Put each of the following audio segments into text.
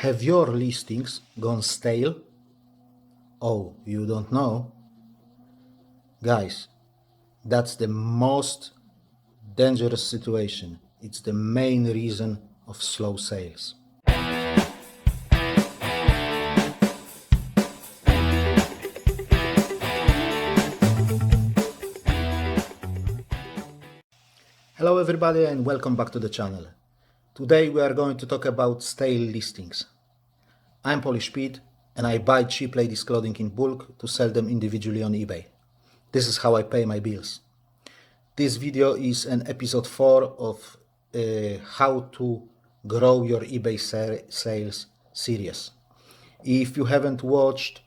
Have your listings gone stale? Oh, you don't know? Guys, that's the most dangerous situation. It's the main reason of slow sales. Hello everybody and welcome back to the channel. Today we are going to talk about stale listings. I'm Polish Pete and I buy cheap ladies clothing in bulk to sell them individually on eBay. This is how I pay my bills. This video is an episode 4 of how to grow your eBay sales series. If you haven't watched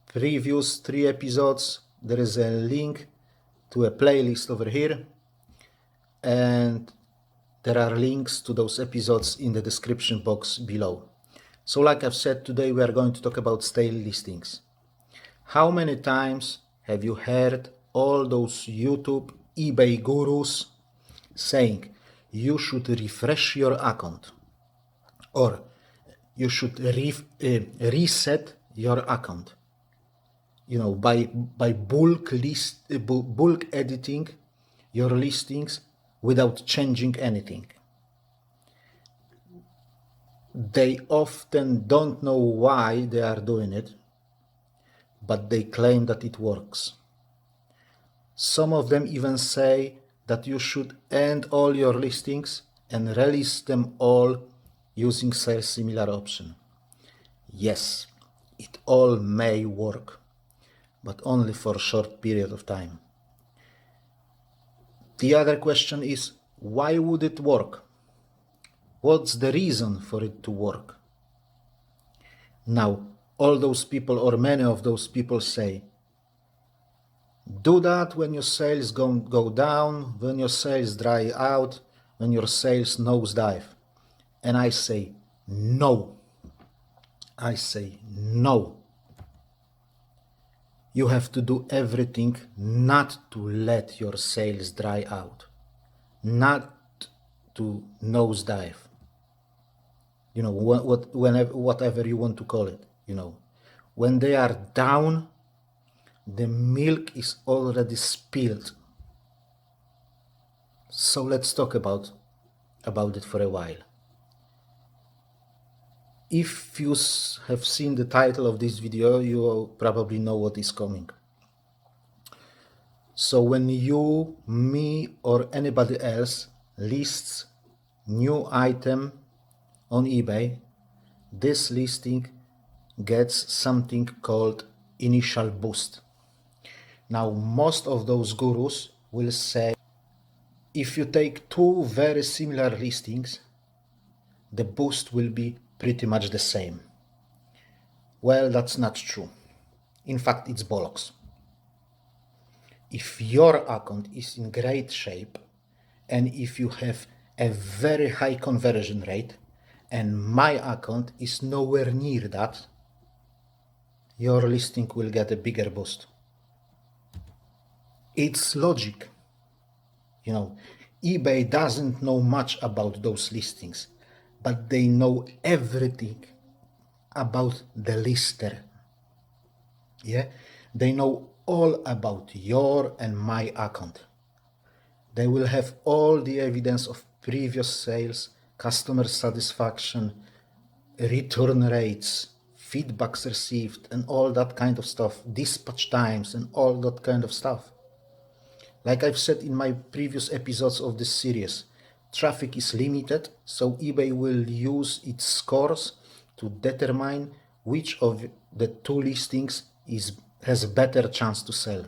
previous 3 episodes, there is a link to a playlist over here, and there are links to those episodes in the description box below. So like I've said, today we are going to talk about stale listings. How many times have you heard all those YouTube eBay gurus saying you should refresh your account or you should reset your account, by bulk editing your listings without changing anything? They often don't know why they are doing it, but they claim that it works. Some of them even say that you should end all your listings and release them all using sell similar option. Yes, it all may work, but only for a short period of time. The other question is, why would it work? What's the reason for it to work? Now, all those people or many of those people say, do that when your sales go down, when your sales dry out, when your sales nosedive. And I say no. I say no. You have to do everything not to let your sales dry out, not to nosedive. Whatever you want to call it. When they are down, the milk is already spilled. So let's talk about it for a while. If you have seen the title of this video, you probably know what is coming. So when you, me, or anybody else lists new item on eBay, this listing gets something called initial boost. Now, most of those gurus will say if you take two very similar listings, the boost will be pretty much the same. Well, that's not true. In fact, it's bollocks. If your account is in great shape and if you have a very high conversion rate and my account is nowhere near that, your listing will get a bigger boost. It's logic. eBay doesn't know much about those listings, but they know everything about the lister. Yeah, they know all about your and my account. They will have all the evidence of previous sales, customer satisfaction, return rates, feedbacks received, and all that kind of stuff, dispatch times and all that kind of stuff. Like I've said in my previous episodes of this series, traffic is limited, so eBay will use its scores to determine which of the two listings has a better chance to sell.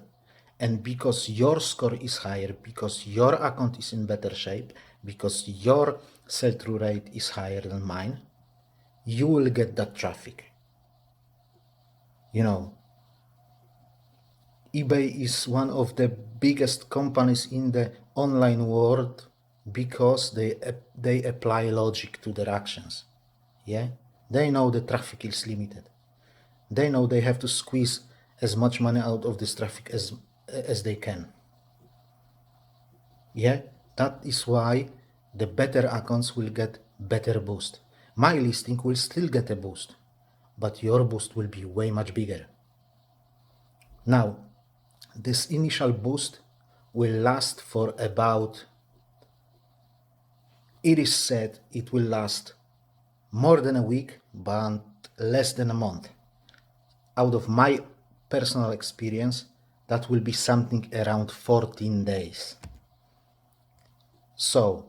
And because your score is higher, because your account is in better shape, because your sell-through rate is higher than mine, you will get that traffic. eBay is one of the biggest companies in the online world because they apply logic to their actions. Yeah, they know the traffic is limited. They know they have to squeeze as much money out of this traffic as they can. Yeah, that is why the better accounts will get better boost. My listing will still get a boost, but your boost will be way much bigger. Now, this initial boost will last for about, it is said it will last more than a week, but less than a month. Out of my personal experience, that will be something around 14 days. So,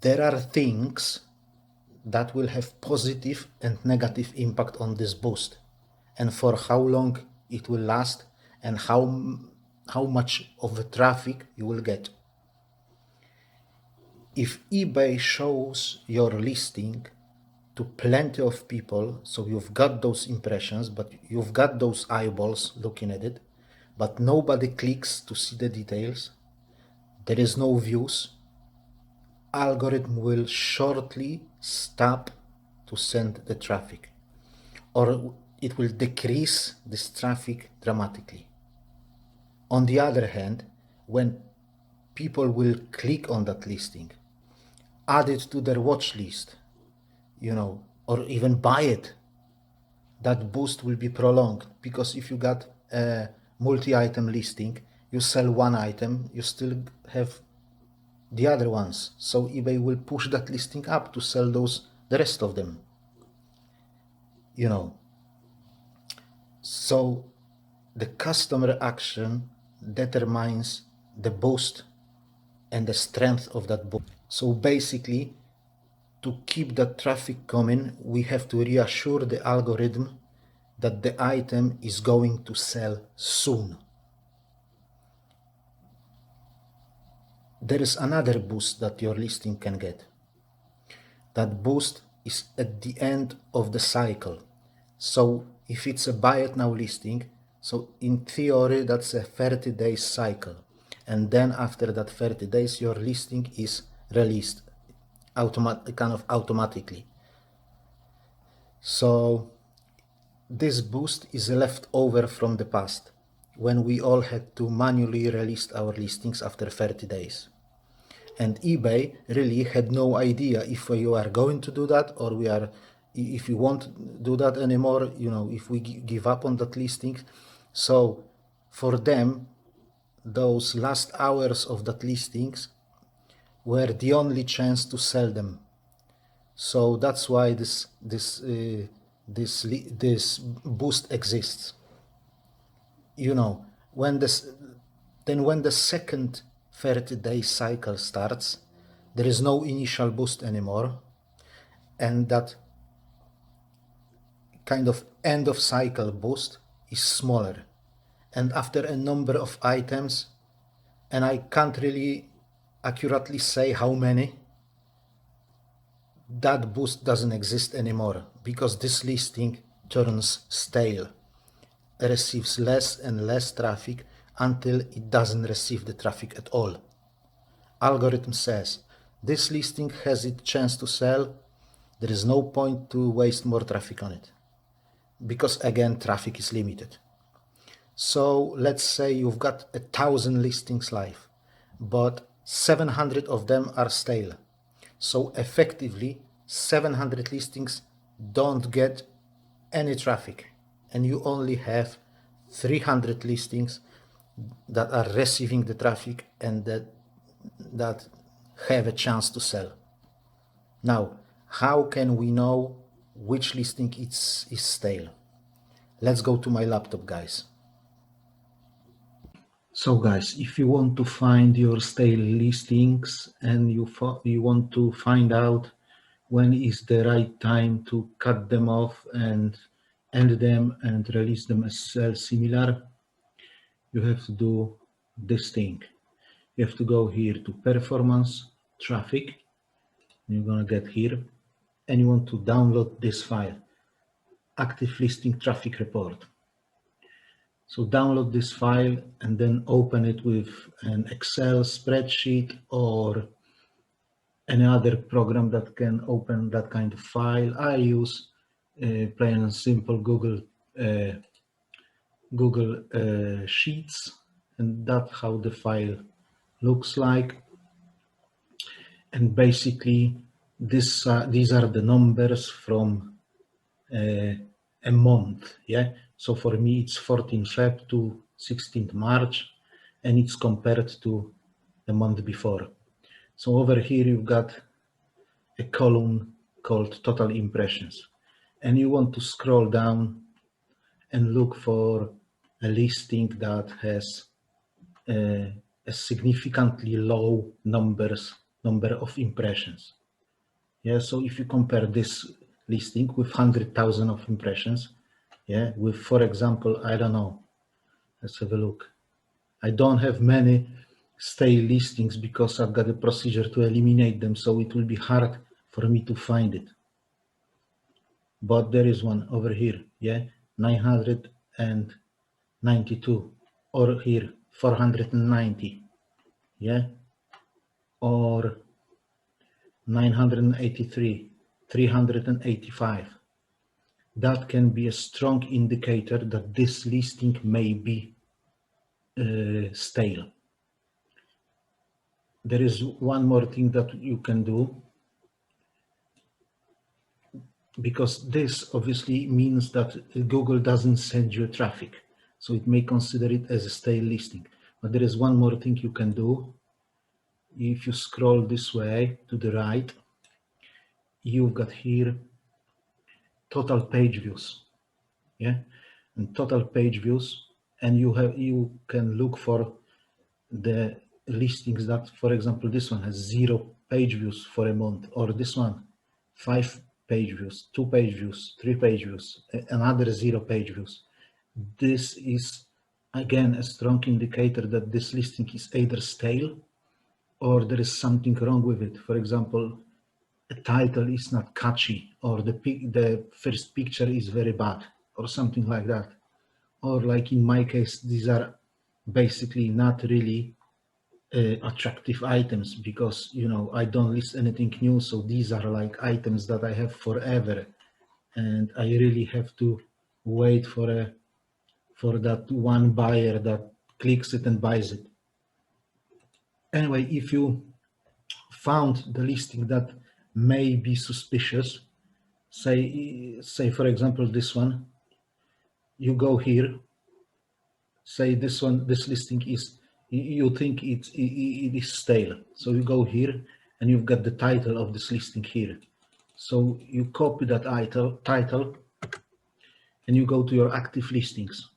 there are things that will have positive and negative impact on this boost, and for how long it will last, and how much of the traffic you will get. If eBay shows your listing to plenty of people, so you've got those impressions, but you've got those eyeballs looking at it, but nobody clicks to see the details, there is no views, algorithm will shortly stop to send the traffic, or it will decrease this traffic dramatically. On the other hand, when people will click on that listing, add it to their watch list, or even buy it, that boost will be prolonged, because if you got a multi-item listing, you sell one item, you still have the other ones, so eBay will push that listing up to sell the rest of them. So the customer action determines the boost and the strength of that boost. So basically, to keep that traffic coming, we have to reassure the algorithm that the item is going to sell soon. There is another boost that your listing can get. That boost is at the end of the cycle. So if it's a buy it now listing, so in theory that's a 30 days cycle, and then after that 30 days your listing is released automatically. So this boost is left over from the past, when we all had to manually release our listings after 30 days. And eBay really had no idea if you are going to do that, or if you won't do that anymore, if we give up on that listing. So for them, those last hours of that listings were the only chance to sell them. So that's why this boost exists. When the second 30-day cycle starts, there is no initial boost anymore, and that kind of end of cycle boost is smaller. And after a number of items, and I can't really accurately say how many, that boost doesn't exist anymore, because this listing turns stale, receives less and less traffic until it doesn't receive the traffic at all. Algorithm says, this listing has its chance to sell, there is no point to waste more traffic on it, because again, traffic is limited. So let's say you've got 1,000 listings live, but 700 of them are stale. So effectively, 700 listings don't get any traffic, and you only have 300 listings that are receiving the traffic and that have a chance to sell. Now, how can we know which listing is stale? Let's go to my laptop, guys. So guys, if you want to find your stale listings and you want to find out when is the right time to cut them off and end them and release them as similar, you have to do this thing. You have to go here to performance, traffic. You're gonna get here, and you want to download this file, active listing traffic report. So download this file and then open it with an Excel spreadsheet or any other program that can open that kind of file. I use plain and simple Google Sheets, and that's how the file looks like. And basically these are the numbers from a month. Yeah. So for me, it's 14 Feb to 16th March, and it's compared to the month before. So over here, you've got a column called total impressions, and you want to scroll down and look for a listing that has a significantly low number of impressions. Yeah, so if you compare this listing with 100,000 of impressions, yeah, with, for example, I don't know, let's have a look. I don't have many stale listings because I've got a procedure to eliminate them, so it will be hard for me to find it. But there is one over here, yeah, 992, or here 490, yeah, or 983, 385. That can be a strong indicator that this listing may be stale. There is one more thing that you can do, because this obviously means that Google doesn't send you traffic, so it may consider it as a stale listing. But there is one more thing you can do. If you scroll this way to the right, you've got here total page views, yeah, and total page views, and you can look for the listings that, for example, this one has 0 page views for a month, or this one 5 page views, 2 page views, 3 page views, another 0 page views. This is again a strong indicator that this listing is either stale or there is something wrong with it. For example, a title is not catchy, or the first picture is very bad, or something like that. Or like in my case, these are basically not really attractive items, because I don't list anything new, so these are like items that I have forever, and I really have to wait for that one buyer that clicks it and buys it. Anyway, if you found the listing that may be suspicious, say for example this one, you go here, say this listing is, you think it is stale, so you go here and you've got the title of this listing here, so you copy that title and you go to your active listings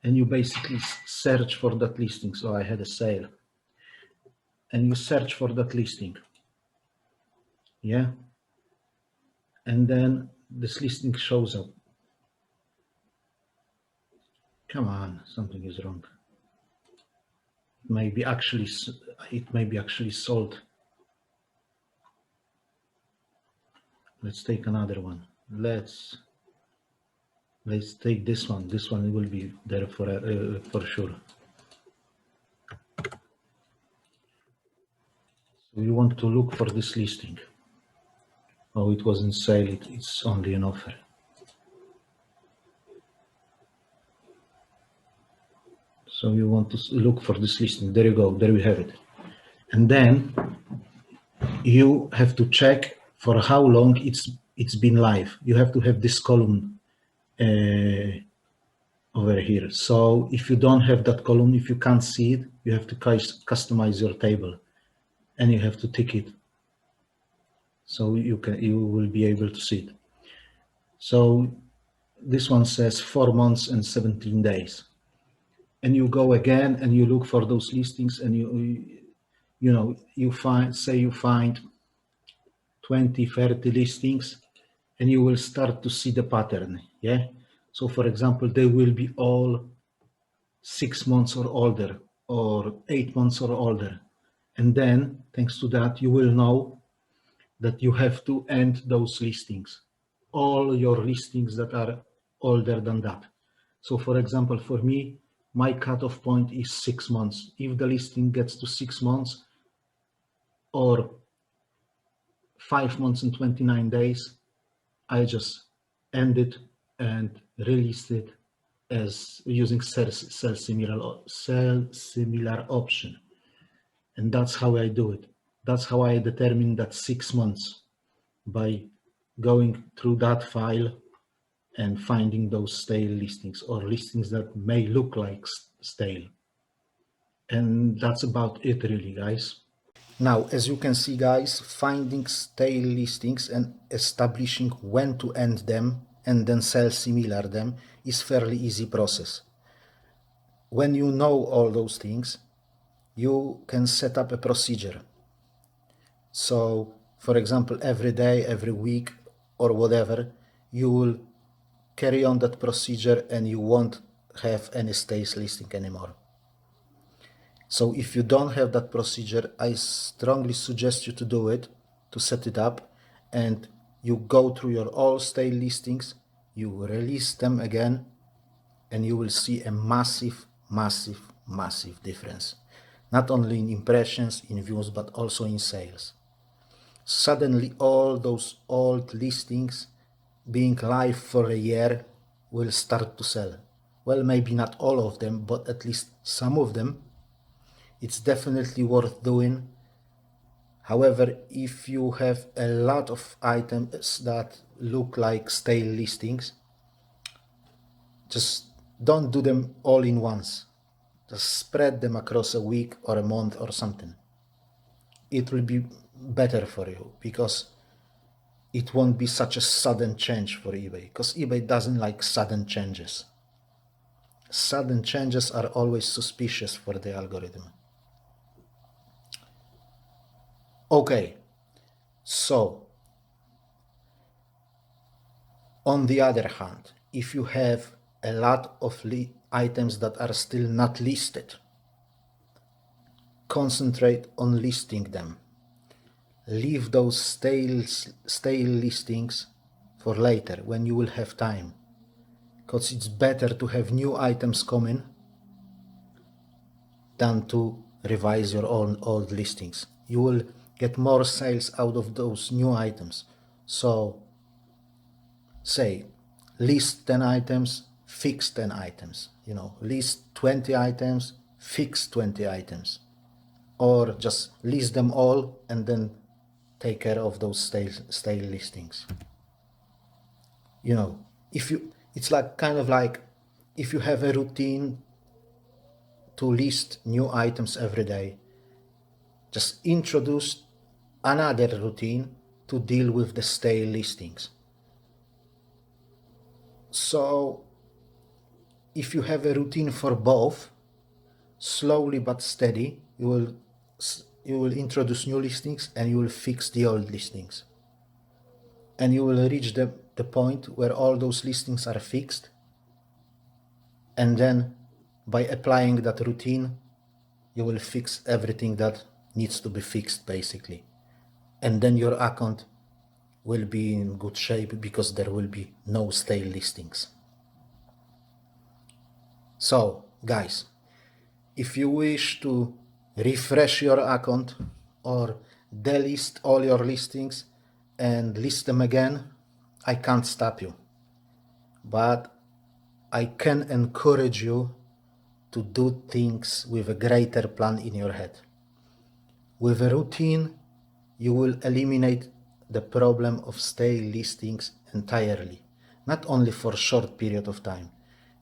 and you basically search for that listing. So I had a sale, and you search for that listing, yeah, and then this listing shows up. Come on, something is wrong. It may be actually sold. Let's take another one. Let's take this one. This one will be there for sure. So you want to look for this listing. Oh, it wasn't sale, it's only an offer. So you want to look for this listing. There you go, there we have it. And then you have to check for how long it's been live. You have to have this column over here. So if you don't have that column, if you can't see it, you have to customize your table, and you have to tick it, so you will be able to see it. So this one says 4 months and 17 days, and you go again and you look for those listings, and you find 20, 30 listings, and you will start to see the pattern. Yeah. So for example, they will be all 6 months or older, or 8 months or older. And then thanks to that, you will know that you have to end those listings, all your listings that are older than that. So for example, for me, my cutoff point is 6 months. If the listing gets to 6 months or 5 months and 29 days, I just end it and release it as using sell similar option. And that's how I do it. That's how I determined that 6 months, by going through that file and finding those stale listings or listings that may look like stale. And that's about it really, guys. Now, as you can see, guys, finding stale listings and establishing when to end them and then sell similar them is fairly easy process. When you know all those things, you can set up a procedure. So, for example, every day, every week, or whatever, you will carry on that procedure and you won't have any stale listing anymore. So if you don't have that procedure, I strongly suggest you to do it, to set it up, and you go through your all stale listings, you release them again, and you will see a massive, massive, massive difference. Not only in impressions, in views, but also in sales. Suddenly all those old listings being live for a year will start to sell. Well, maybe not all of them, but at least some of them. It's definitely worth doing. However, if you have a lot of items that look like stale listings, just don't do them all in once. Just spread them across a week or a month or something. It will be better for you because it won't be such a sudden change for eBay, because eBay doesn't like sudden changes. Sudden changes are always suspicious for the algorithm. Okay, so on the other hand, if you have a lot of items that are still not listed, concentrate on listing them. Leave those stale listings for later when you will have time, because it's better to have new items coming than to revise your own old listings. You will get more sales out of those new items. So say list 10 items, fix 10 items, list 20 items, fix 20 items, or just list them all and then take care of those stale listings. It's like kind of like if you have a routine to list new items every day, just introduce another routine to deal with the stale listings. So if you have a routine for both, slowly but steady, you will introduce new listings and you will fix the old listings. And you will reach the point where all those listings are fixed. And then by applying that routine, you will fix everything that needs to be fixed, basically. And then your account will be in good shape because there will be no stale listings. So, guys, if you wish to refresh your account or delist all your listings and list them again, I can't stop you. But I can encourage you to do things with a greater plan in your head. With a routine, you will eliminate the problem of stale listings entirely, not only for a short period of time,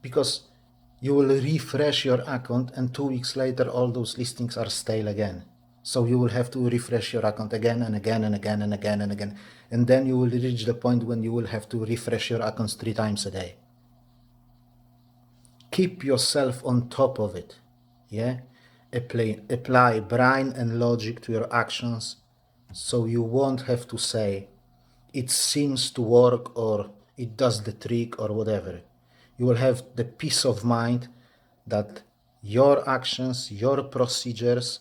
because you will refresh your account and 2 weeks later all those listings are stale again. So you will have to refresh your account again and again and again and again and again. And then you will reach the point when you will have to refresh your accounts 3 times a day. Keep yourself on top of it. Yeah? Apply brain and logic to your actions so you won't have to say it seems to work or it does the trick or whatever. You will have the peace of mind that your actions, your procedures,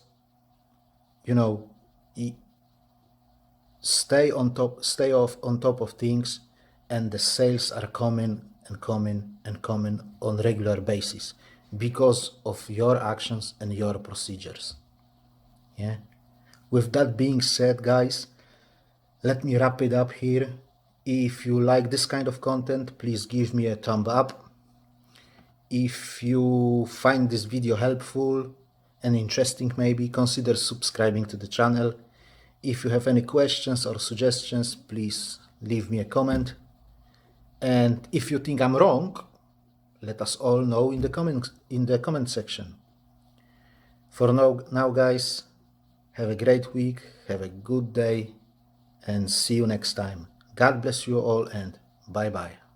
stay on top of things, and the sales are coming and coming and coming on regular basis because of your actions and your procedures. Yeah. With that being said, guys, let me wrap it up here. If you like this kind of content, please give me a thumb up. If you find this video helpful and interesting, maybe consider subscribing to the channel. If you have any questions or suggestions, please leave me a comment. And if you think I'm wrong, let us all know in the comment section. For now, guys, have a great week, have a good day, and see you next time. God bless you all, and bye-bye.